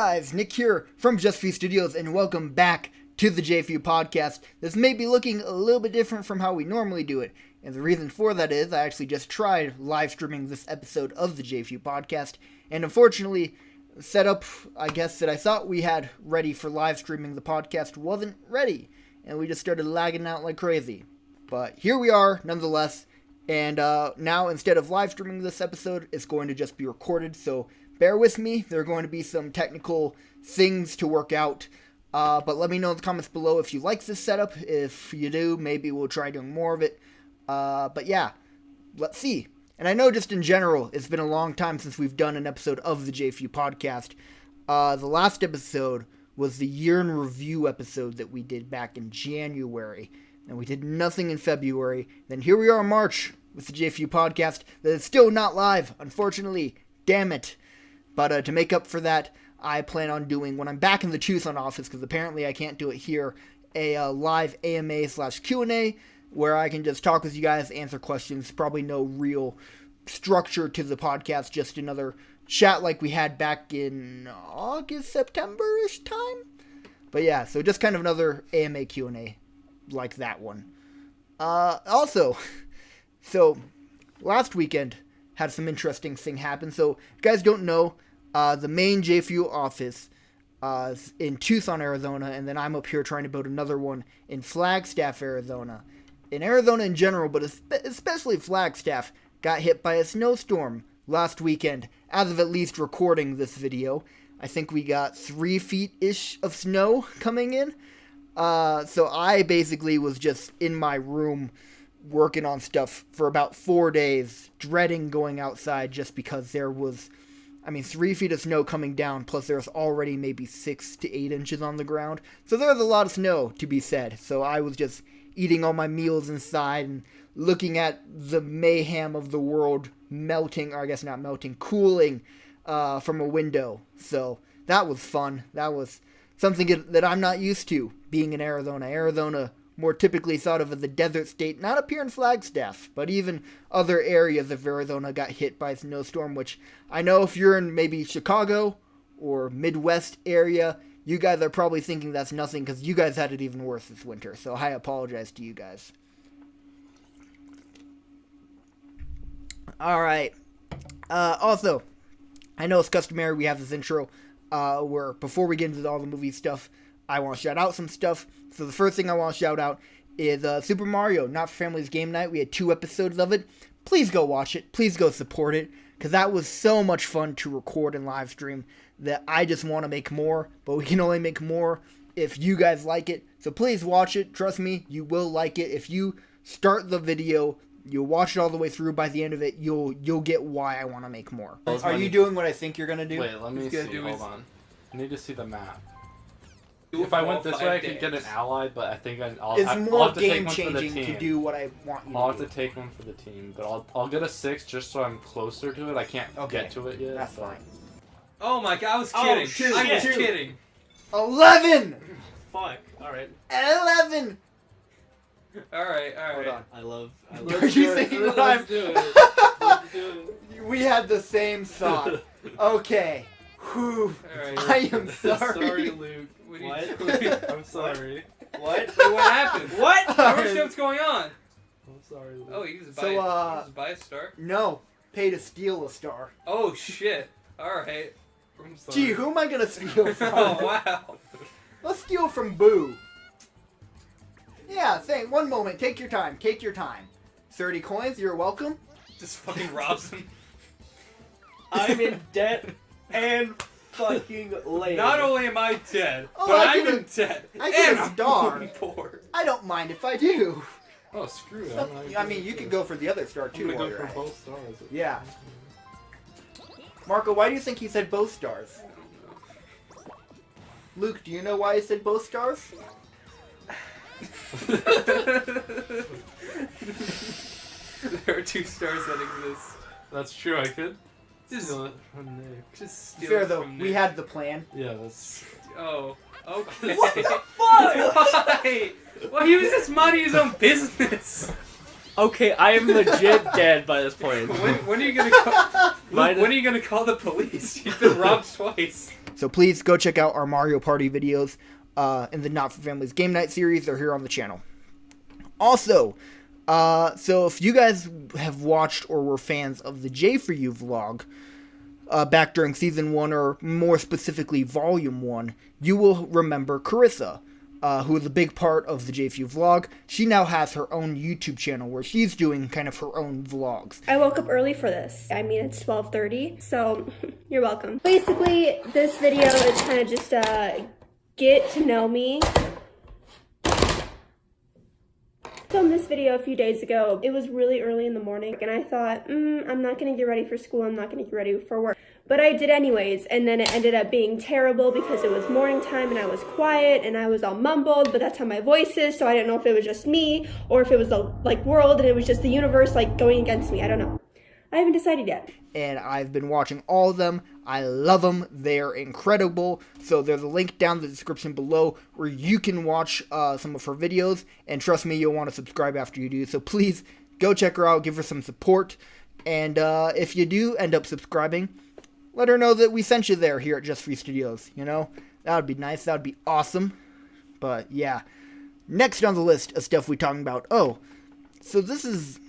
guys, Nick here from J4U Studios, and welcome back to the J4U podcast. This may be looking a little bit different from how we normally do it, and the reason for that is I actually just tried live streaming this episode of the J4U podcast, and unfortunately, the setup, I guess, that I thought we had ready for live streaming the podcast wasn't ready, and we just started lagging out like crazy. But here we are, nonetheless, and now instead of live streaming this episode, it's going to just be recorded, so bear with me. There are going to be some technical things to work out, but let me know in the comments below if you like this setup. If you do, maybe we'll try doing more of it. But yeah, let's see. And I know just in general, it's been a long time since we've done an episode of the J4U podcast. The last episode was the year in review episode that we did back in January, and we did nothing in February. Then here we are in March with the J4U podcast that is still not live, unfortunately. Damn it. But to make up for that, I plan on doing, when I'm back in the Tucson office, because apparently I can't do it here, a live AMA/Q&A, where I can just talk with you guys, answer questions. Probably no real structure to the podcast, just another chat like we had back in August, September-ish time. But yeah, so just kind of another AMA Q&A like that one. Also, so last weekend had some interesting thing happen. So, if you guys don't know, the main J4U office is in Tucson, Arizona, and then I'm up here trying to build another one in Flagstaff, Arizona. In Arizona in general, but especially Flagstaff, got hit by a snowstorm last weekend. As of at least recording this video, I think we got 3 feet-ish of snow coming in. So I basically was just in my room working on stuff for about 4 days, dreading going outside just because there was, 3 feet of snow coming down, plus there was already maybe 6 to 8 inches on the ground. So there was a lot of snow, to be said. So I was just eating all my meals inside and looking at the mayhem of the world melting, or I guess not melting, cooling from a window. So that was fun. That was something that I'm not used to, being in Arizona. Arizona, more typically thought of as a desert state, not up here in Flagstaff, but even other areas of Arizona got hit by a snowstorm, which I know if you're in maybe Chicago or Midwest area, you guys are probably thinking that's nothing because you guys had it even worse this winter, so I apologize to you guys. Alright, also, I know it's customary we have this intro where before we get into all the movie stuff, I want to shout out some stuff. So the first thing I want to shout out is Super Mario Not For Families Game Night. We had 2 episodes of it. Please go watch it. Please go support it. Because that was so much fun to record and live stream that I just want to make more. But we can only make more if you guys like it. So please watch it. Trust me, you will like it. If you start the video, you'll watch it all the way through. By the end of it, you'll get why I want to make more. Are you doing what I think you're going to do? Wait, let me see. Hold on. I need to see the map. If I went this way, I could get an ally, but I think I'll have to take one for the team. To do what I want you I'll to have to take one for the team, but I'll get a 6 just so I'm closer to it. I can't get to it yet. That's fine. Oh my god, I was kidding. Shoot, I was kidding. 11! Fuck. Alright. 11! Alright. Hold on. I love Are you thinking Let's do it. Let's do it. We had the same thought. Okay. Whew. Alright. I am sorry. Sorry, Luke. What? I'm sorry. What? Wait, what happened? What? I don't know what's going on. I'm sorry, Luke. Oh, you just So, buy a star? No. Pay to steal a star. Oh, shit. Alright. I'm sorry. Gee, who am I gonna steal from? Oh, wow. Let's steal from Boo. Yeah, one moment. Take your time. Take your time. 30 coins, you're welcome. Just fucking robs him. I'm in debt and fucking lame. Not only am I dead, Oh, but I I'm get in debt. I get and a I'm star. poor. I don't mind if I do. Oh, screw it. I mean, you could go for the other star too. I'm while gonna you're go at for it. both stars. Yeah. Marco, why do you think he said both stars? Luke, do you know why he said both stars? There are 2 stars that exist. That's true. I could Just, steal it from Nick. just steal Fair it though, from we Nick. had the plan. Yeah, that's. Oh, okay. What the fuck? Why? Well, he was just minding his own business. Okay, I am legit dead by this point. When are you gonna call? Luke, when are you gonna call the police? You've been robbed twice. So please go check out our Mario Party videos in the Not for Families Game Night series. They're here on the channel. Also, so if you guys have watched or were fans of the J4U vlog back during Season 1, or more specifically Volume 1, you will remember Carissa, who is a big part of the J4U vlog. She now has her own YouTube channel where she's doing kind of her own vlogs. I woke up early for this. I mean, it's 12:30, so you're welcome. Basically, this video is kind of just get to know me. Filmed this video a few days ago. It was really early in the morning, and I thought, I'm not gonna get ready for school, I'm not gonna get ready for work. But I did anyways, and then it ended up being terrible because it was morning time and I was quiet and I was all mumbled, but that's how my voice is, so I didn't know if it was just me or if it was the world and it was just the universe going against me. I don't know. I haven't decided yet. And I've been watching all of them. I love them. They're incredible. So there's a link down in the description below where you can watch some of her videos. And trust me, you'll want to subscribe after you do. So please go check her out. Give her some support. And if you do end up subscribing, let her know that we sent you there here at J4U Studios. You know, that would be nice. That would be awesome. But yeah. Next on the list of stuff we're talking about. Oh, so this is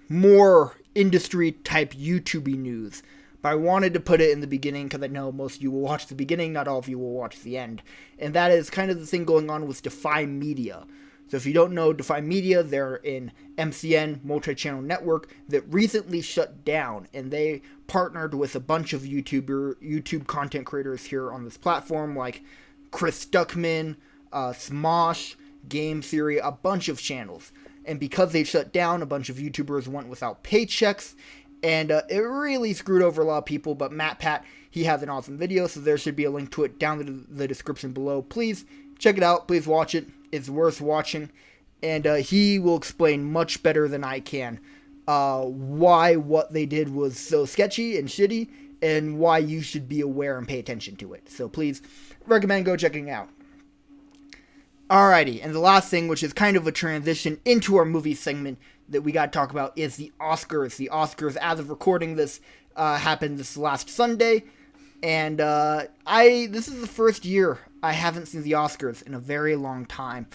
more industry type YouTube news, but I wanted to put it in the beginning because I know most of you will watch the beginning, not all of you will watch the end, and that is kind of the thing going on with Defy Media. So if you don't know Defy Media, they're in MCN, multi-channel network, that recently shut down, and they partnered with a bunch of YouTube content creators here on this platform, like Chris Stuckman, Smosh, Game Theory, a bunch of channels. And because they shut down, a bunch of YouTubers went without paychecks, and it really screwed over a lot of people. But MatPat, he has an awesome video, so there should be a link to it down in the description below. Please check it out. Please watch it. It's worth watching, and he will explain much better than I can why what they did was so sketchy and shitty, and why you should be aware and pay attention to it. So please recommend go checking it out. Alrighty, and the last thing, which is kind of a transition into our movie segment that we got to talk about, is the Oscars. The Oscars, as of recording this, happened this last Sunday, and this is the first year I haven't seen the Oscars in a very long time.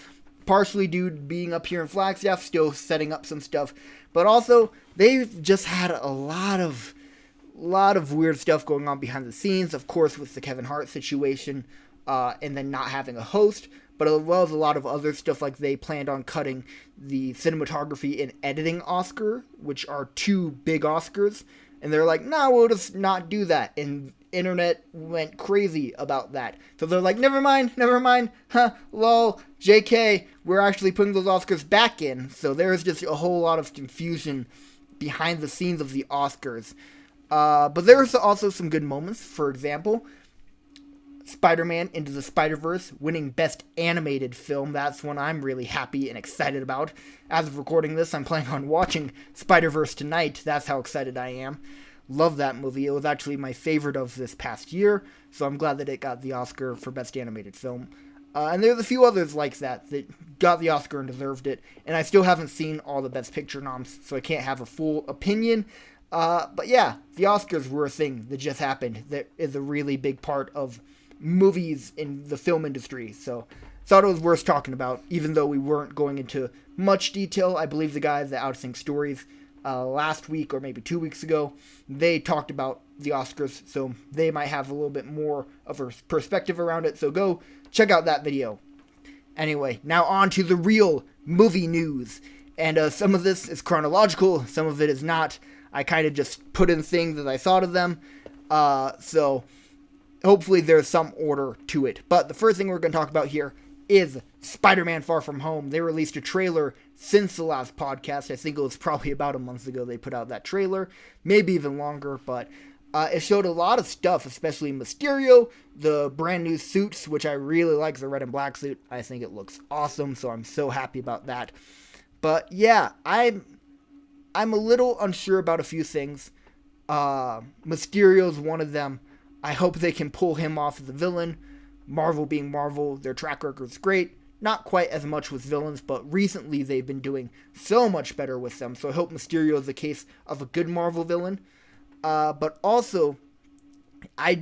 Partially due to being up here in Flagstaff, still setting up some stuff, but also they've just had a lot of weird stuff going on behind the scenes. Of course, with the Kevin Hart situation, and then not having a host. But as well as a lot of other stuff, like they planned on cutting the cinematography and editing Oscar, which are two big Oscars. And they're like, no, we'll just not do that. And internet went crazy about that. So they're like, never mind, lol, JK, we're actually putting those Oscars back in. So there's just a whole lot of confusion behind the scenes of the Oscars. But there's also some good moments. For example, Spider-Man Into the Spider-Verse winning Best Animated Film. That's one I'm really happy and excited about. As of recording this, I'm planning on watching Spider-Verse tonight. That's how excited I am. Love that movie. It was actually my favorite of this past year, so I'm glad that it got the Oscar for Best Animated Film. And there's a few others like that got the Oscar and deserved it. And I still haven't seen all the Best Picture noms, so I can't have a full opinion. But yeah, the Oscars were a thing that just happened that is a really big part of movies in the film industry, so thought it was worth talking about, even though we weren't going into much detail. I believe the guys at Outsync Stories last week or maybe 2 weeks ago, they talked about the Oscars, so they might have a little bit more of a perspective around it, so go check out that video. Anyway, now on to the real movie news, and some of this is chronological, some of it is not. I kind of just put in things as I thought of them, so hopefully there's some order to it. But the first thing we're going to talk about here is Spider-Man Far From Home. They released a trailer since the last podcast. I think it was probably about a month ago they put out that trailer. Maybe even longer, but it showed a lot of stuff, especially Mysterio, the brand new suits, which I really like, the red and black suit. I think it looks awesome, so I'm so happy about that. But yeah, I'm a little unsure about a few things. Mysterio's one of them. I hope they can pull him off as a villain. Marvel being Marvel, their track record's great. Not quite as much with villains, but recently they've been doing so much better with them. So I hope Mysterio is the case of a good Marvel villain. But also, I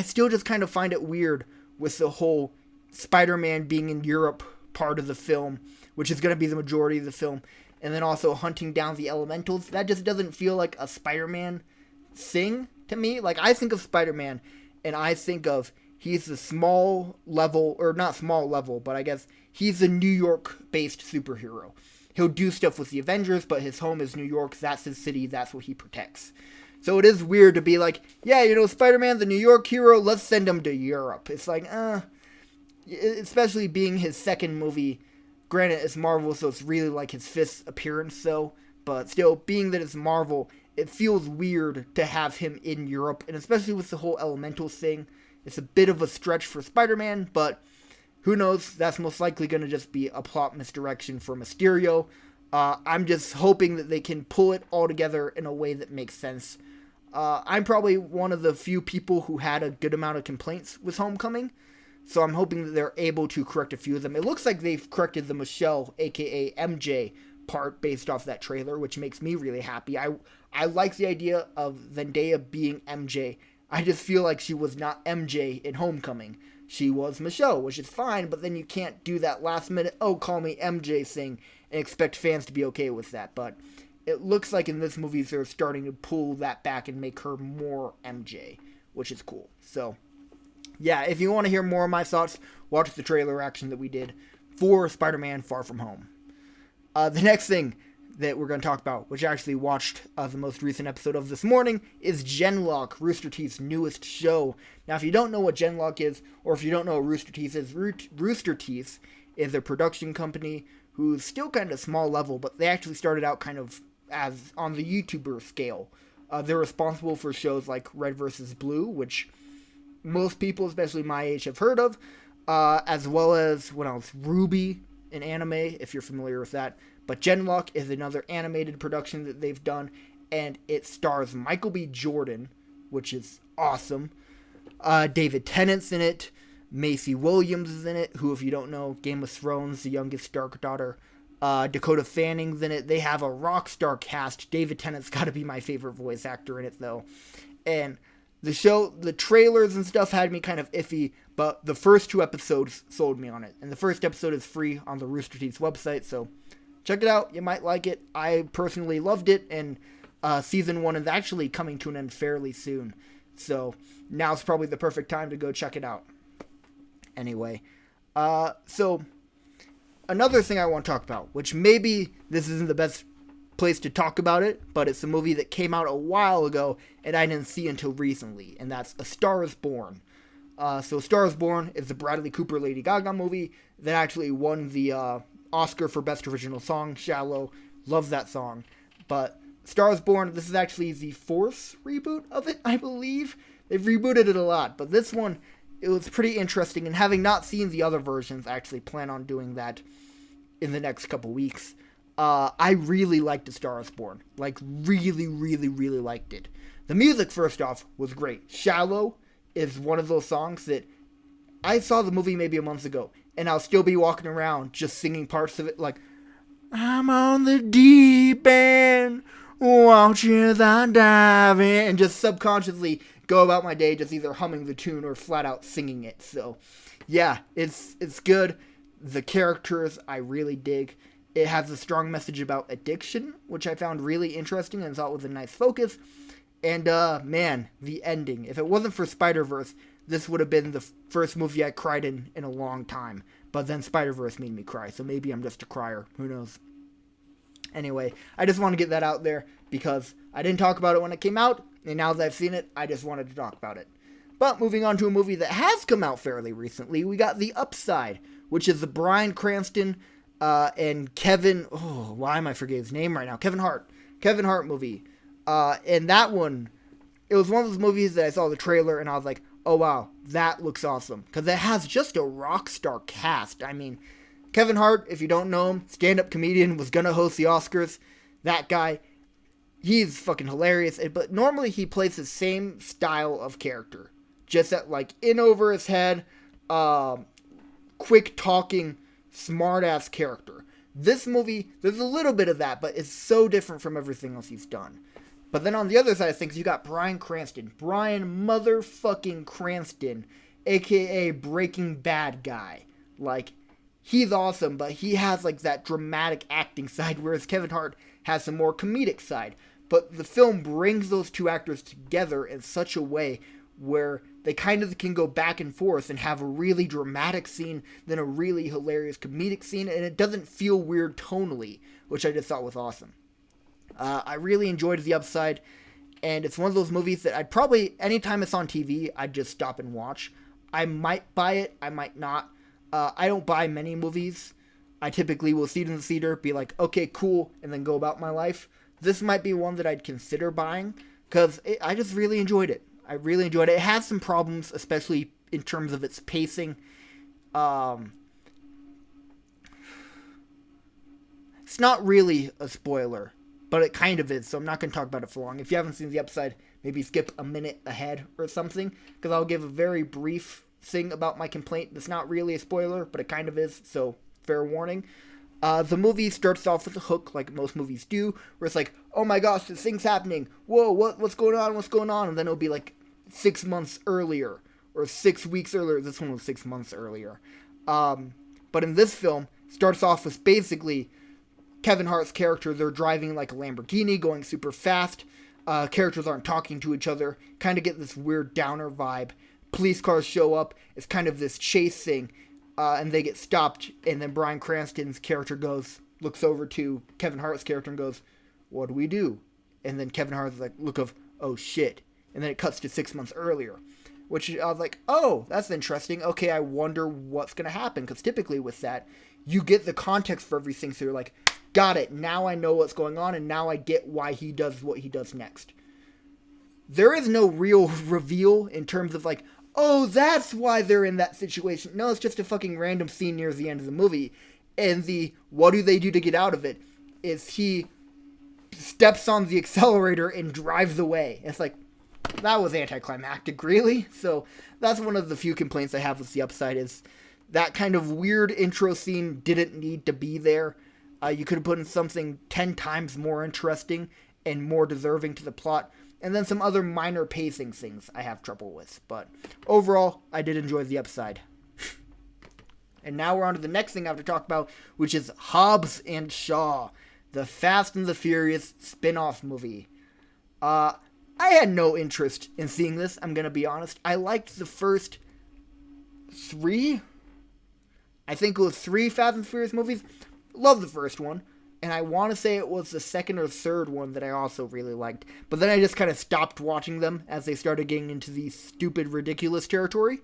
still just kind of find it weird with the whole Spider-Man being in Europe part of the film, which is going to be the majority of the film, and then also hunting down the elementals. That just doesn't feel like a Spider-Man thing to me. Like, I think of Spider-Man, and I think of he's the small level, or not small level, but I guess he's a New York-based superhero. He'll do stuff with the Avengers, but his home is New York. That's his city. That's what he protects. So it is weird to be like, yeah, you know, Spider-Man's a New York hero. Let's send him to Europe. It's like, especially being his second movie. Granted, it's Marvel, so it's really like his fifth appearance, though. But still, being that it's Marvel, it feels weird to have him in Europe. And especially with the whole Elementals thing, it's a bit of a stretch for Spider-Man, but who knows? That's most likely going to just be a plot misdirection for Mysterio. I'm just hoping that they can pull it all together in a way that makes sense. I'm probably one of the few people who had a good amount of complaints with Homecoming, so I'm hoping that they're able to correct a few of them. It looks like they've corrected the Michelle, aka MJ, part based off that trailer, which makes me really happy. I like the idea of Zendaya being MJ. I just feel like she was not MJ in Homecoming. She was Michelle, which is fine, but then you can't do that last minute, oh, call me MJ thing, and expect fans to be okay with that. But it looks like in this movie they're starting to pull that back and make her more MJ, which is cool. So, yeah, if you want to hear more of my thoughts, watch the trailer reaction that we did for Spider-Man Far From Home. The next thing that we're going to talk about, which I actually watched the most recent episode of this morning, is Genlock, Rooster Teeth's newest show. Now, if you don't know what Genlock is, or if you don't know what Rooster Teeth is, Rooster Teeth is a production company who's still kind of small level, but they actually started out kind of as on the YouTuber scale. They're responsible for shows like Red vs. Blue, which most people, especially my age, have heard of, as well as, what else, Ruby, an anime, if you're familiar with that. But Genlock is another animated production that they've done, and it stars Michael B. Jordan, which is awesome. David Tennant's in it. Macy Williams is in it, who, if you don't know, Game of Thrones, the youngest Stark daughter. Dakota Fanning's in it. They have a rock star cast. David Tennant's got to be my favorite voice actor in it, though. And the show, the trailers and stuff had me kind of iffy, but the first two episodes sold me on it. And the first episode is free on the Rooster Teeth's website, so check it out. You might like it. I personally loved it, and season 1 is actually coming to an end fairly soon. So now's probably the perfect time to go check it out. Anyway, so another thing I want to talk about, which maybe this isn't the best place to talk about it, but it's a movie that came out a while ago and I didn't see until recently, and that's A Star is Born. So A Star is Born is the Bradley Cooper Lady Gaga movie that actually won the Oscar for Best Original Song, Shallow. Love that song. But Star is Born, this is actually the 4th reboot of it, I believe. They've rebooted it a lot, but this one, it was pretty interesting, and having not seen the other versions, I actually plan on doing that in the next couple weeks. I really liked A Star is Born. Like, really, really, really liked it. The music, first off, was great. Shallow is one of those songs that I saw the movie maybe a month ago, and I'll still be walking around just singing parts of it, like, I'm on the deep end, watch as I dive in, and just subconsciously go about my day just either humming the tune or flat out singing it. So, yeah, it's good. The characters, I really dig. It has a strong message about addiction, which I found really interesting and thought was a nice focus. And, man, the ending. If it wasn't for Spider-Verse, this would have been the first movie I cried in a long time. But then Spider-Verse made me cry, so maybe I'm just a crier. Who knows? Anyway, I just want to get that out there because I didn't talk about it when it came out, and now that I've seen it, I just wanted to talk about it. But moving on to a movie that has come out fairly recently, we got The Upside, which is the Bryan Cranston and Kevin, why am I forgetting his name right now? Kevin Hart movie. And that one, it was one of those movies that I saw the trailer and I was like, oh wow, that looks awesome. Because it has just a rock star cast. I mean, Kevin Hart, if you don't know him, stand-up comedian, was gonna host the Oscars. That guy, he's fucking hilarious. But normally he plays the same style of character. Just that, like, in over his head, quick talking, smart-ass character. This movie, there's a little bit of that, but it's so different from everything else he's done. But then on the other side of things, you got Bryan Cranston. Bryan motherfucking Cranston, aka Breaking Bad guy. Like, he's awesome, but he has like that dramatic acting side, whereas Kevin Hart has a more comedic side. But the film brings those two actors together in such a way where they kind of can go back and forth and have a really dramatic scene, then a really hilarious comedic scene, and it doesn't feel weird tonally, which I just thought was awesome. I really enjoyed The Upside, and it's one of those movies that I'd probably, anytime it's on TV, I'd just stop and watch. I might buy it, I might not. I don't buy many movies. I typically will see it in the theater, be like, okay, cool, and then go about my life. This might be one that I'd consider buying, because I just really enjoyed it. I really enjoyed it. It has some problems, especially in terms of its pacing. It's not really a spoiler, but it kind of is, so I'm not going to talk about it for long. If you haven't seen The Upside, maybe skip a minute ahead or something, because I'll give a very brief thing about my complaint. That's not really a spoiler, but it kind of is, so fair warning. The movie starts off with a hook, like most movies do, where it's like, oh my gosh, this thing's happening. Whoa, what's going on? And then it'll be like 6 months earlier, or 6 weeks earlier. This one was 6 months earlier. But in this film, starts off with basically Kevin Hart's character. They're driving like a Lamborghini, going super fast. Characters aren't talking to each other. Kind of get this weird downer vibe. Police cars show up. It's kind of this chase thing. And they get stopped. And then Bryan Cranston's character looks over to Kevin Hart's character and goes, what do we do? And then Kevin Hart's like, look of, oh shit. And then it cuts to 6 months earlier. Which I was like, oh, that's interesting. Okay, I wonder what's going to happen. Because typically with that, you get the context for everything. So you're like, got it. Now I know what's going on. And now I get why he does what he does next. There is no real reveal in terms of like, oh, that's why they're in that situation. No, it's just a fucking random scene near the end of the movie. And the what do they do to get out of it is he steps on the accelerator and drives away. It's like, that was anticlimactic, really. So that's one of the few complaints I have with The Upside is that kind of weird intro scene didn't need to be there. You could have put in something 10 times more interesting and more deserving to the plot. And then some other minor pacing things I have trouble with. But overall, I did enjoy The Upside. And now we're on to the next thing I have to talk about, which is Hobbs and Shaw, the Fast and the Furious spin-off movie. I had no interest in seeing this, I'm going to be honest. I liked the first 3. I think it was 3 Fast and Furious movies. Love the first one. And I want to say it was the second or third one that I also really liked. But then I just kind of stopped watching them as they started getting into the stupid, ridiculous territory.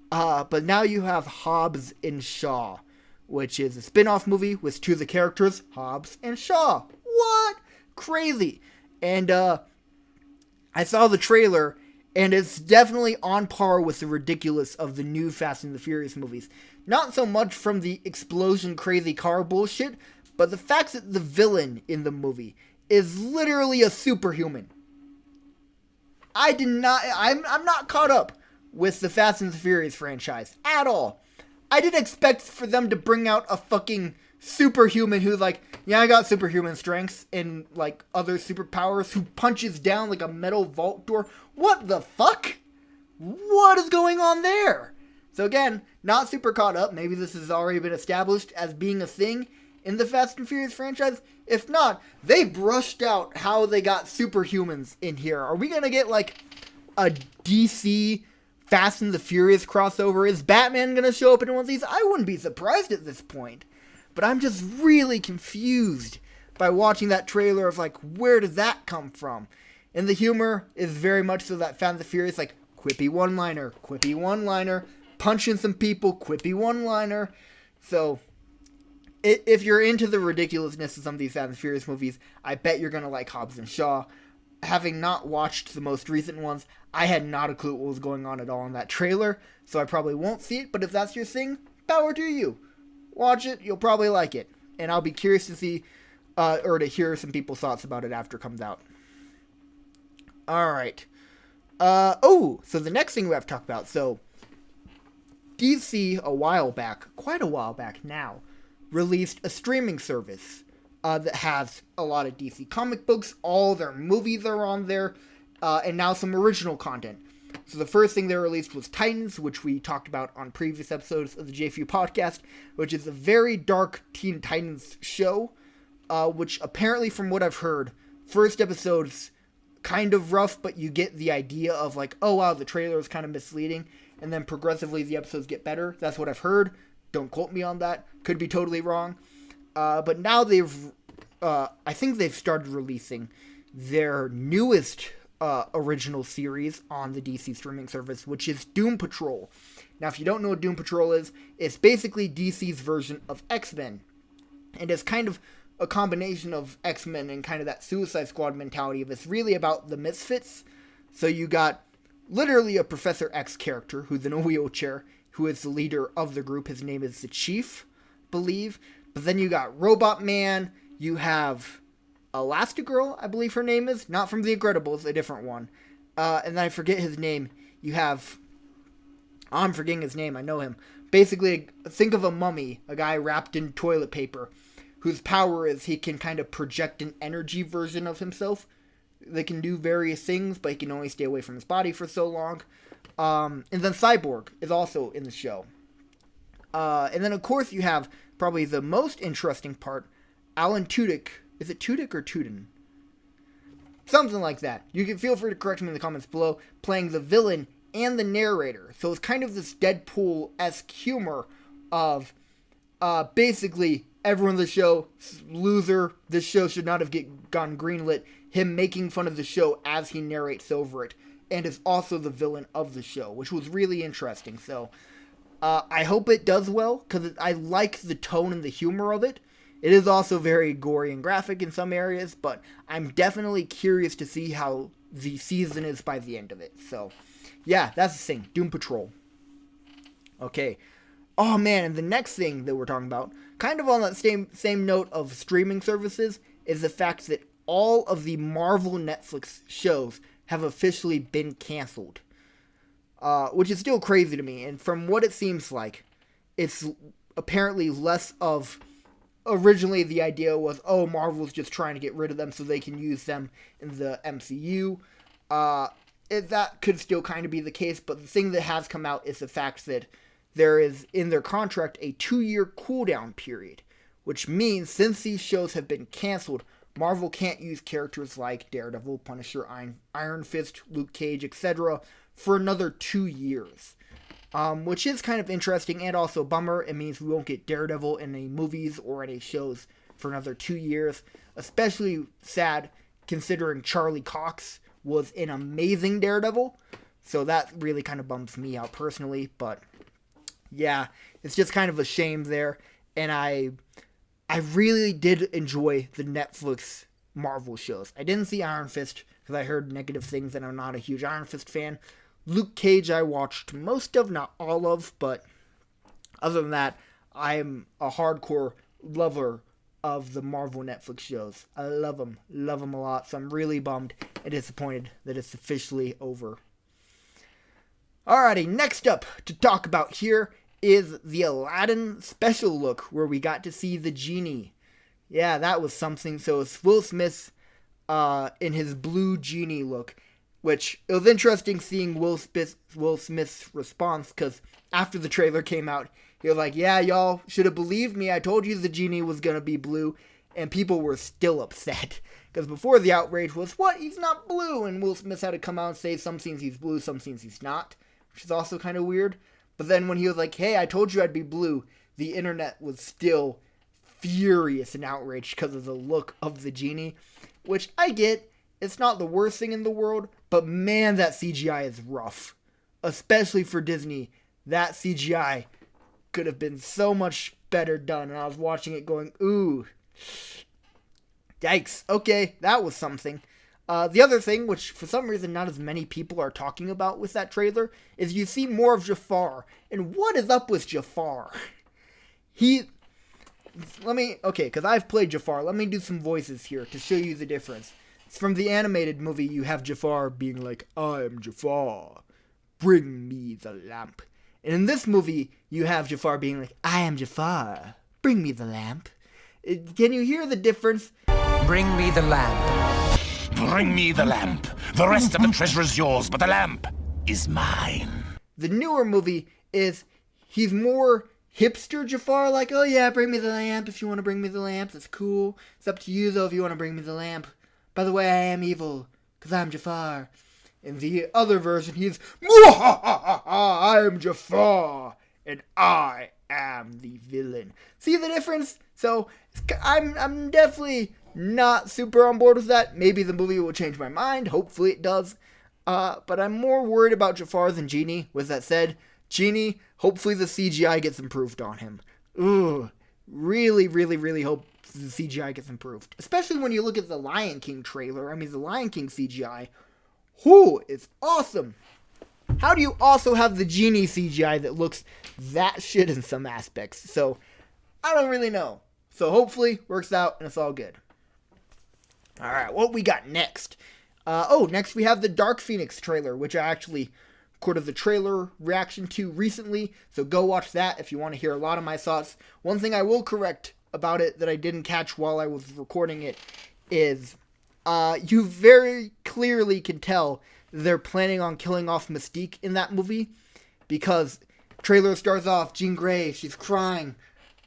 But now you have Hobbs and Shaw, which is a spin-off movie with 2 of the characters, Hobbs and Shaw. What? Crazy. And I saw the trailer, and it's definitely on par with the ridiculous of the new Fast and the Furious movies. Not so much from the explosion crazy car bullshit, but the fact that the villain in the movie is literally a superhuman. I'm not caught up with the Fast and the Furious franchise at all. I didn't expect for them to bring out a fucking superhuman who's like, yeah, I got superhuman strengths and like other superpowers, who punches down like a metal vault door. What the fuck? What is going on there? So again, not super caught up. Maybe this has already been established as being a thing in the Fast and Furious franchise. If not, they brushed out how they got superhumans in here. Are we gonna get like a DC Fast and the Furious crossover? Is Batman gonna show up in one of these? I wouldn't be surprised at this point. But I'm just really confused by watching that trailer of like, where did that come from? And the humor is very much so that Fast and the Furious, like, quippy one-liner, punching some people, quippy one-liner. So if you're into the ridiculousness of some of these Fast and Furious movies, I bet you're going to like Hobbs and Shaw. Having not watched the most recent ones, I had not a clue what was going on at all in that trailer, so I probably won't see it, but if that's your thing, power to you. Watch it, you'll probably like it. And I'll be curious to see, or to hear some people's thoughts about it after it comes out. Alright. So the next thing we have to talk about, so DC, quite a while back now, released a streaming service that has a lot of DC comic books. All their movies are on there, and now some original content. So the first thing they released was Titans, which we talked about on previous episodes of the J4U podcast, which is a very dark Teen Titans show, which apparently, from what I've heard, first episode's kind of rough, but you get the idea of like, oh wow, the trailer is kind of misleading, and then progressively the episodes get better. That's what I've heard. Don't quote me on that. Could be totally wrong. But now I think they've started releasing their newest original series on the DC streaming service, which is Doom Patrol. Now, if you don't know what Doom Patrol is, it's basically DC's version of X-Men. And it's kind of a combination of X-Men and kind of that Suicide Squad mentality of it's really about the misfits. So you got literally a Professor X character who's in a wheelchair, who is the leader of the group. His name is the Chief, I believe. But then you got Robot Man, you have Elastigirl, I believe her name is. Not from The Incredibles, a different one. And then I forget his name. You have... I'm forgetting his name, I know him. Basically, think of a mummy, a guy wrapped in toilet paper, whose power is he can kind of project an energy version of himself. They can do various things, but he can only stay away from his body for so long. And then Cyborg is also in the show. And then, of course, you have probably the most interesting part, Alan Tudyk. Is it Tudyk or Tudin? Something like that. You can feel free to correct me in the comments below, playing the villain and the narrator. So it's kind of this Deadpool-esque humor of basically everyone in the show, loser, this show should not have gone greenlit, him making fun of the show as he narrates over it, and is also the villain of the show, which was really interesting. So I hope it does well, because I like the tone and the humor of it. It is also very gory and graphic in some areas, but I'm definitely curious to see how the season is by the end of it. So, yeah, that's the thing. Doom Patrol. Okay. Oh, man, and the next thing that we're talking about, kind of on that same note of streaming services, is the fact that all of the Marvel Netflix shows have officially been canceled. Which is still crazy to me, and from what it seems like, it's apparently less of... Originally, the idea was, oh, Marvel's just trying to get rid of them so they can use them in the MCU. That could still kind of be the case, but the thing that has come out is the fact that there is, in their contract, a 2-year cooldown period, which means since these shows have been canceled, Marvel can't use characters like Daredevil, Punisher, Iron Fist, Luke Cage, etc. for another 2 years. Which is kind of interesting and also a bummer. It means we won't get Daredevil in any movies or any shows for another 2 years. Especially sad considering Charlie Cox was an amazing Daredevil. So that really kind of bums me out personally. But yeah, it's just kind of a shame there. And I really did enjoy the Netflix Marvel shows. I didn't see Iron Fist because I heard negative things and I'm not a huge Iron Fist fan. Luke Cage I watched most of, not all of, but other than that, I'm a hardcore lover of the Marvel Netflix shows. I love them a lot, so I'm really bummed and disappointed that it's officially over. Alrighty, next up to talk about here is the Aladdin special look, where we got to see the Genie. Yeah, that was something. So it's Will Smith in his blue Genie look. Which, it was interesting seeing Will Smith's response, because after the trailer came out, he was like, yeah, y'all should have believed me, I told you the Genie was going to be blue, and people were still upset. Because before the outrage was, what, he's not blue, and Will Smith had to come out and say some scenes he's blue, some scenes he's not, which is also kind of weird. But then when he was like, hey, I told you I'd be blue, the internet was still furious and outraged because of the look of the Genie, which I get. It's not the worst thing in the world, but man, that CGI is rough. Especially for Disney. That CGI could have been so much better done. And I was watching it going, ooh. Yikes. Okay, that was something. The other thing, which for some reason not as many people are talking about with that trailer, is you see more of Jafar. And what is up with Jafar? Because I've played Jafar. Let me do some voices here to show you the difference. From the animated movie, you have Jafar being like, I am Jafar, bring me the lamp. And in this movie, you have Jafar being like, I am Jafar, bring me the lamp. Can you hear the difference? Bring me the lamp. Bring me the lamp. The rest of the treasure is yours, but the lamp is mine. The newer movie is, he's more hipster Jafar, like, oh yeah, bring me the lamp if you want to bring me the lamp, that's cool. It's up to you though if you want to bring me the lamp. By the way, I am evil, because I'm Jafar. In the other version, he's, I am Jafar, and I am the villain. See the difference? So, I'm definitely not super on board with that. Maybe the movie will change my mind. Hopefully it does. But I'm more worried about Jafar than Genie. With that said, Genie, hopefully the CGI gets improved on him. Ooh, really, really, really hope the CGI gets improved. Especially when you look at the Lion King trailer. I mean, the Lion King CGI, whoo, it's awesome. How do you also have the Genie CGI that looks that shit in some aspects? So, I don't really know. So hopefully, works out and it's all good. Alright, what we got next? Next we have the Dark Phoenix trailer, which I actually recorded the trailer reaction to recently. So go watch that if you want to hear a lot of my thoughts. One thing I will correct about it that I didn't catch while I was recording it is you very clearly can tell they're planning on killing off Mystique in that movie, because trailer starts off, Jean Grey, she's crying,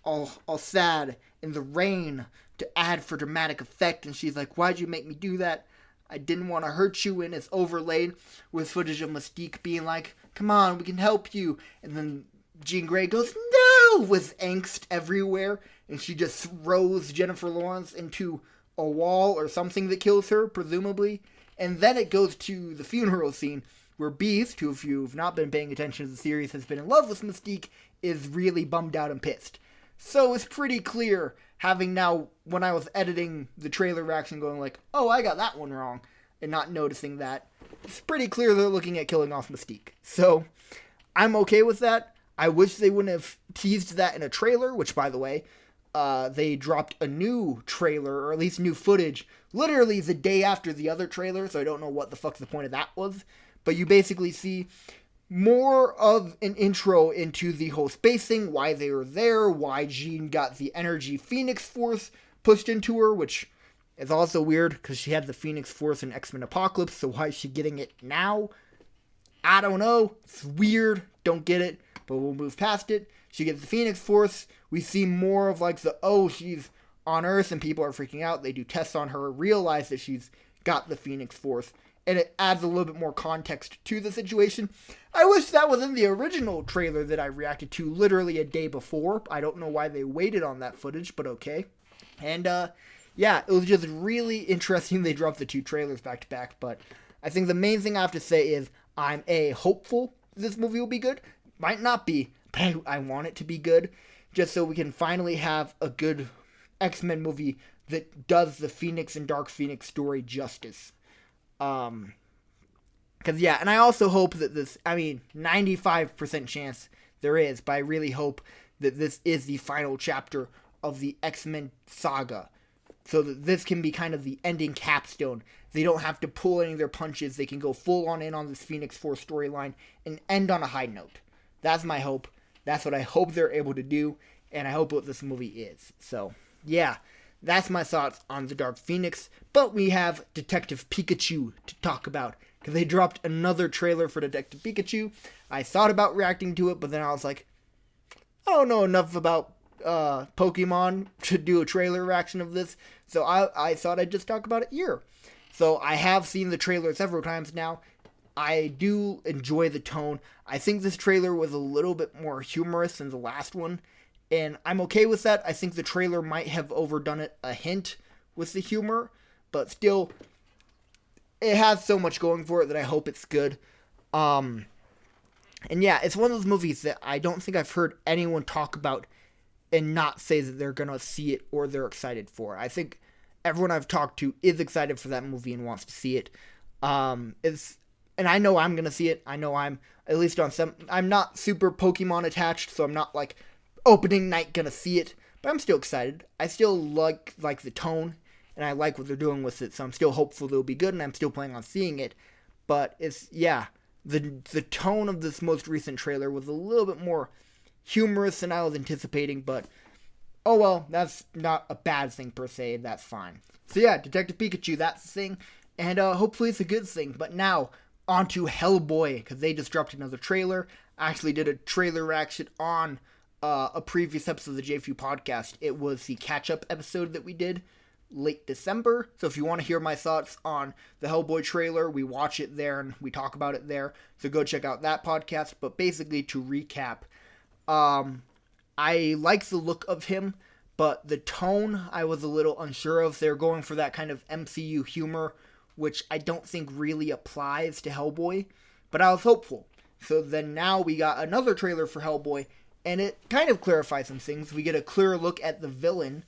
all sad, in the rain to add for dramatic effect, and she's like, why'd you make me do that? I didn't want to hurt you, and it's overlaid with footage of Mystique being like, come on, we can help you, and then Jean Grey goes, no, with angst everywhere, and she just throws Jennifer Lawrence into a wall or something that kills her, presumably. And then it goes to the funeral scene where Beast, who if you've not been paying attention to the series has been in love with Mystique, is really bummed out and pissed. So it's pretty clear, having now, when I was editing the trailer reaction, going like, oh, I got that one wrong, and not noticing that, it's pretty clear they're looking at killing off Mystique. So I'm okay with that. I wish they wouldn't have teased that in a trailer, which, by the way, they dropped a new trailer, or at least new footage, literally the day after the other trailer, so I don't know what the fuck's the point of that was. But you basically see more of an intro into the whole space thing, why they were there, why Jean got the energy Phoenix Force pushed into her, which is also weird, because she had the Phoenix Force in X-Men Apocalypse, so why is she getting it now? I don't know. It's weird. Don't get it, but we'll move past it. She gets the Phoenix Force. We see more of like she's on Earth and people are freaking out. They do tests on her, realize that she's got the Phoenix Force, and it adds a little bit more context to the situation. I wish that was in the original trailer that I reacted to literally a day before. I don't know why they waited on that footage, but okay. And yeah, it was just really interesting they dropped the two trailers back to back, but I think the main thing I have to say is I'm hopeful this movie will be good. Might not be, but I want it to be good, just so we can finally have a good X-Men movie that does the Phoenix and Dark Phoenix story justice. Because, yeah, and I also hope that 95% chance there is, but I really hope that this is the final chapter of the X-Men saga, so that this can be kind of the ending capstone. They don't have to pull any of their punches. They can go full on in on this Phoenix Force storyline and end on a high note. That's my hope. That's what I hope they're able to do, and I hope what this movie is. So, yeah, that's my thoughts on the Dark Phoenix. But we have Detective Pikachu to talk about, because they dropped another trailer for Detective Pikachu. I thought about reacting to it, but then I was like, I don't know enough about Pokemon to do a trailer reaction of this, so I thought I'd just talk about it here. So I have seen the trailer several times now. I do enjoy the tone. I think this trailer was a little bit more humorous than the last one, and I'm okay with that. I think the trailer might have overdone it a hint with the humor, but still, it has so much going for it that I hope it's good. And yeah, it's one of those movies that I don't think I've heard anyone talk about and not say that they're gonna see it or they're excited for it. I think everyone I've talked to is excited for that movie and wants to see it. And I know I'm gonna see it. I know I'm at least on some. I'm not super Pokemon attached, so I'm not like opening night gonna see it. But I'm still excited. I still like the tone, and I like what they're doing with it. So I'm still hopeful it'll be good, and I'm still planning on seeing it. But it's the tone of this most recent trailer was a little bit more humorous than I was anticipating. But oh well, that's not a bad thing per se, that's fine. So yeah, Detective Pikachu, that's the thing, and hopefully it's a good thing. But now, on to Hellboy, because they just dropped another trailer. I actually did a trailer reaction on a previous episode of the J4U podcast. It was the catch-up episode that we did late December. So if you want to hear my thoughts on the Hellboy trailer, we watch it there and we talk about it there. So go check out that podcast. But basically, to recap, I like the look of him, but the tone I was a little unsure of. They're going for that kind of MCU humor, which I don't think really applies to Hellboy, but I was hopeful. So then now we got another trailer for Hellboy, and it kind of clarifies some things. We get a clearer look at the villain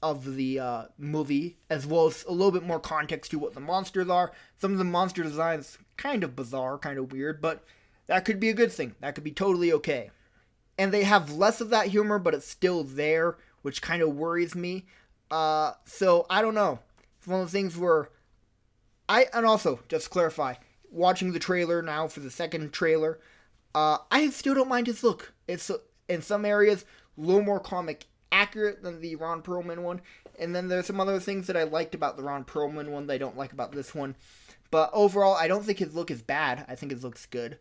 of the movie, as well as a little bit more context to what the monsters are. Some of the monster designs kind of bizarre, kind of weird, but that could be a good thing. That could be totally okay. And they have less of that humor, but it's still there, which kind of worries me. So I don't know. It's one of the things where and also, just to clarify, watching the trailer now for the second trailer, I still don't mind his look. It's, in some areas, a little more comic accurate than the Ron Perlman one, and then there's some other things that I liked about the Ron Perlman one that I don't like about this one. But overall, I don't think his look is bad. I think his look's good.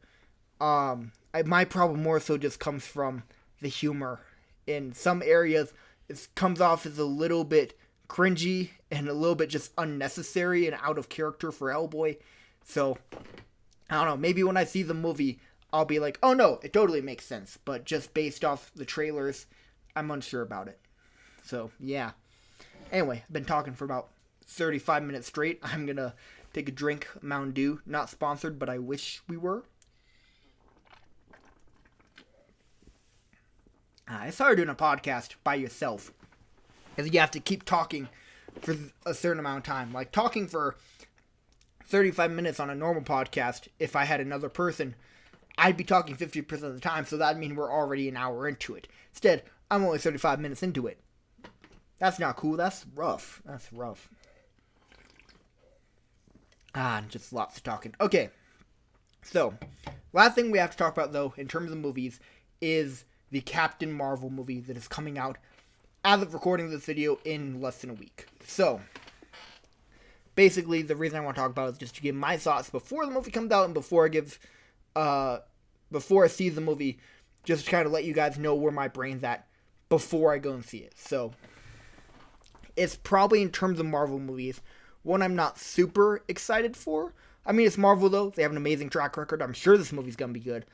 My problem more so just comes from the humor. In some areas, it comes off as a little bit cringy and a little bit just unnecessary and out of character for Hellboy. So, I don't know, maybe when I see the movie, I'll be like, oh no, it totally makes sense. But just based off the trailers, I'm unsure about it. So, yeah. Anyway, I've been talking for about 35 minutes straight. I'm gonna take a drink of Mountain Dew. Not sponsored, but I wish we were. It's hard doing a podcast by yourself, because you have to keep talking for a certain amount of time. Like, talking for 35 minutes on a normal podcast, if I had another person, I'd be talking 50% of the time, so that'd mean we're already an hour into it. Instead, I'm only 35 minutes into it. That's not cool. That's rough. That's rough. Just lots of talking. Okay. So, last thing we have to talk about, though, in terms of movies, is the Captain Marvel movie that is coming out as of recording this video in less than a week. So, basically, the reason I want to talk about it is just to give my thoughts before the movie comes out and before I see the movie, just to kind of let you guys know where my brain's at before I go and see it. So, it's probably, in terms of Marvel movies, one I'm not super excited for. I mean, it's Marvel, though. They have an amazing track record. I'm sure this movie's going to be good.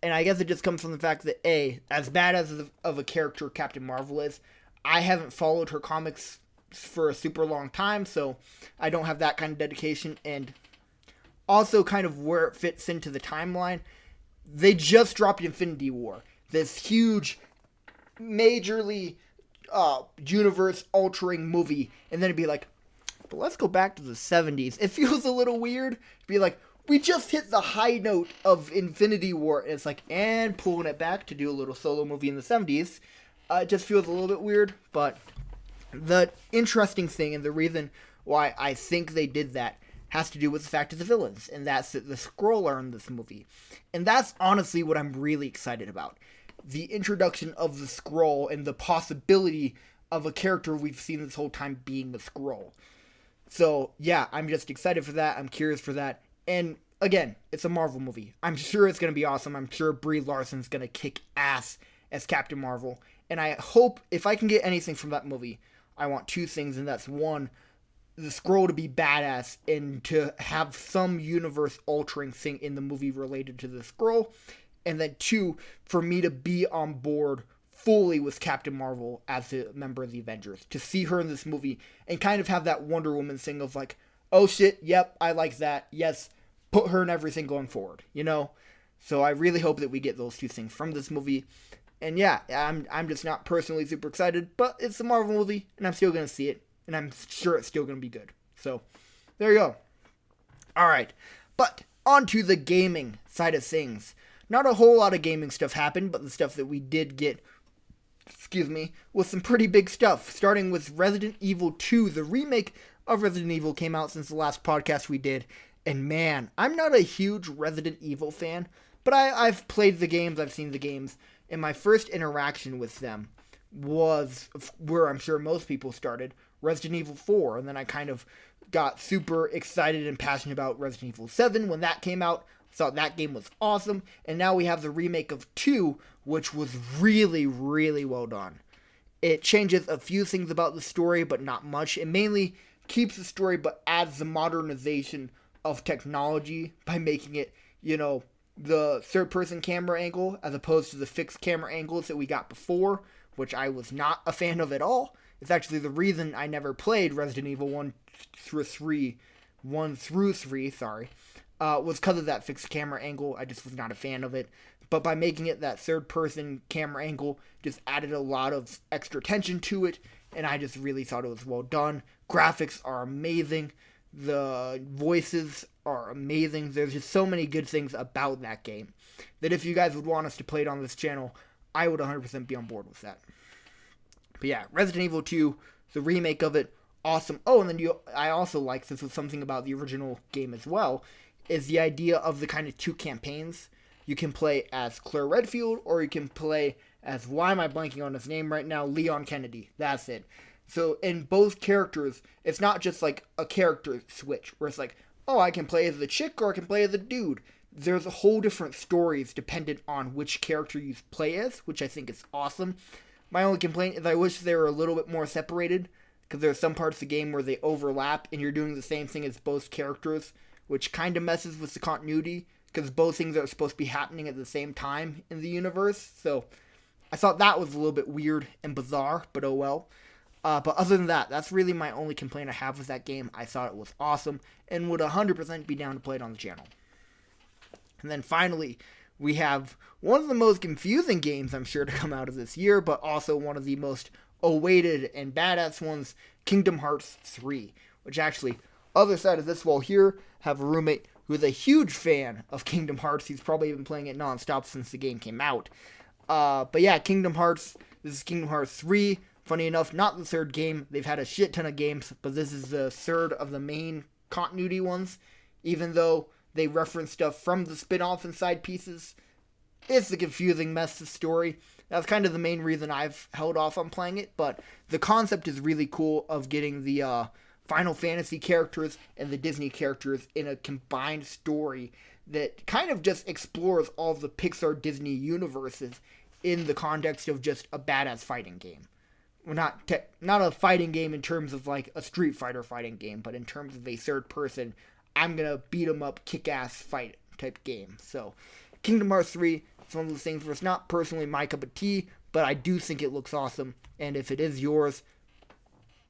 And I guess it just comes from the fact that, A, as bad as of a character Captain Marvel is, I haven't followed her comics for a super long time, so I don't have that kind of dedication. And also kind of where it fits into the timeline, they just dropped Infinity War, this huge, majorly universe-altering movie, and then it'd be like, but let's go back to the 70s. It feels a little weird to be like, we just hit the high note of Infinity War, and it's like, and pulling it back to do a little solo movie in the 70s. It just feels a little bit weird, but the interesting thing, and the reason why I think they did that, has to do with the fact of the villains, and that's that the Skrull are in this movie. And that's honestly what I'm really excited about. The introduction of the Skrull, and the possibility of a character we've seen this whole time being the Skrull. So, yeah, I'm just excited for that, I'm curious for that. And, again, it's a Marvel movie. I'm sure it's going to be awesome. I'm sure Brie Larson's going to kick ass as Captain Marvel. And I hope, if I can get anything from that movie, I want two things, and that's one, the Skrull to be badass, and to have some universe-altering thing in the movie related to the Skrull. And then two, for me to be on board fully with Captain Marvel as a member of the Avengers. To see her in this movie, and kind of have that Wonder Woman thing of like, oh shit, yep, I like that, yes, put her in everything going forward, you know? So I really hope that we get those two things from this movie. And yeah, I'm just not personally super excited, but it's a Marvel movie, and I'm still going to see it, and I'm sure it's still going to be good. So, there you go. Alright, but on to the gaming side of things. Not a whole lot of gaming stuff happened, but the stuff that we did get, was some pretty big stuff. Starting with Resident Evil 2, the remake of Resident Evil came out since the last podcast we did. And man, I'm not a huge Resident Evil fan, but I've played the games, I've seen the games, and my first interaction with them was where I'm sure most people started, Resident Evil 4. And then I kind of got super excited and passionate about Resident Evil 7 when that came out. Thought that game was awesome. And now we have the remake of 2, which was really, really well done. It changes a few things about the story, but not much. It mainly keeps the story, but adds the modernization of technology by making it, the third-person camera angle as opposed to the fixed camera angles that we got before, which I was not a fan of at all. It's actually the reason I never played Resident Evil 1 through 3, was because of that fixed camera angle. I just was not a fan of it. But by making it that third-person camera angle, just added a lot of extra tension to it, and I just really thought it was well done. Graphics are amazing. The voices are amazing. There's just so many good things about that game that if you guys would want us to play it on this channel, I would 100% be on board with that. But yeah, Resident Evil 2, the remake of it, awesome. Oh, and then I also like, this was something about the original game as well, is the idea of the kind of 2 campaigns. You can play as Claire Redfield, or you can play as, why am I blanking on his name right now? Leon Kennedy. That's it. So in both characters, it's not just like a character switch, where it's like, oh, I can play as the chick, or I can play as the dude. There's a whole different stories dependent on which character you play as, which I think is awesome. My only complaint is I wish they were a little bit more separated, because there are some parts of the game where they overlap, and you're doing the same thing as both characters, which kind of messes with the continuity, because both things are supposed to be happening at the same time in the universe. So I thought that was a little bit weird and bizarre, but oh well. But other than that, that's really my only complaint I have with that game. I thought it was awesome and would 100% be down to play it on the channel. And then finally, we have one of the most confusing games I'm sure to come out of this year, but also one of the most awaited and badass ones, Kingdom Hearts 3, which actually, other side of this wall here, have a roommate who is a huge fan of Kingdom Hearts. He's probably been playing it nonstop since the game came out. But yeah, Kingdom Hearts, this is Kingdom Hearts 3. Funny enough, not the third game. They've had a shit ton of games, but this is the third of the main continuity ones. Even though they reference stuff from the spin-off and side pieces, it's a confusing mess of story. That's kind of the main reason I've held off on playing it, but the concept is really cool of getting the Final Fantasy characters and the Disney characters in a combined story that kind of just explores all of the Pixar Disney universes in the context of just a badass fighting game. Well, not a fighting game in terms of like a Street Fighter fighting game, but in terms of a third person, I'm gonna beat 'em up, kick-ass fight type game. So, Kingdom Hearts 3, it's one of those things where it's not personally my cup of tea, but I do think it looks awesome, and if it is yours,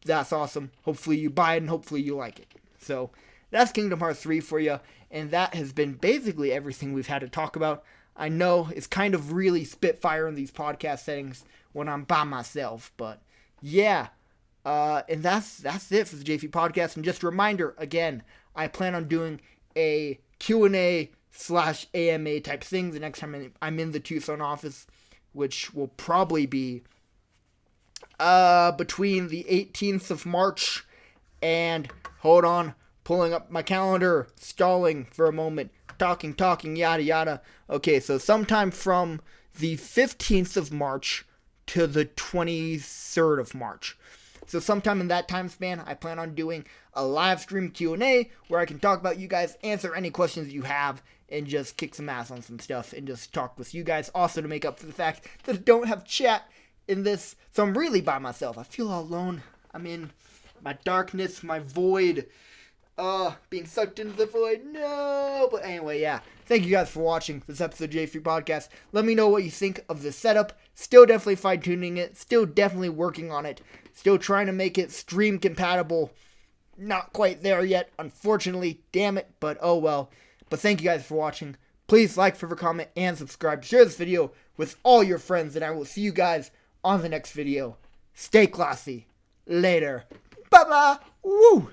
that's awesome. Hopefully you buy it, and hopefully you like it. So, that's Kingdom Hearts 3 for you, and that has been basically everything we've had to talk about. I know it's kind of really spitfire in these podcast settings when I'm by myself, but yeah, and that's it for the J4U podcast. And just a reminder, again, I plan on doing a Q&A / AMA type thing the next time I'm in the Tucson office, which will probably be between the 18th of March and, hold on, pulling up my calendar, stalling for a moment, talking, yada yada. Okay, so sometime from the 15th of March to the 23rd of March. So sometime in that time span, I plan on doing a live stream Q&A where I can talk about you guys, answer any questions you have, and just kick some ass on some stuff and just talk with you guys. Also to make up for the fact that I don't have chat in this, so I'm really by myself. I feel all alone. I'm in my darkness, my void. Being sucked into the void. No! But anyway, yeah. Thank you guys for watching this episode of J4U Podcast. Let me know what you think of the setup. Still definitely fine-tuning it. Still definitely working on it. Still trying to make it stream compatible. Not quite there yet, unfortunately. Damn it, but oh well. But thank you guys for watching. Please like, favorite, comment, and subscribe. Share this video with all your friends, and I will see you guys on the next video. Stay classy. Later. Bye-bye. Woo!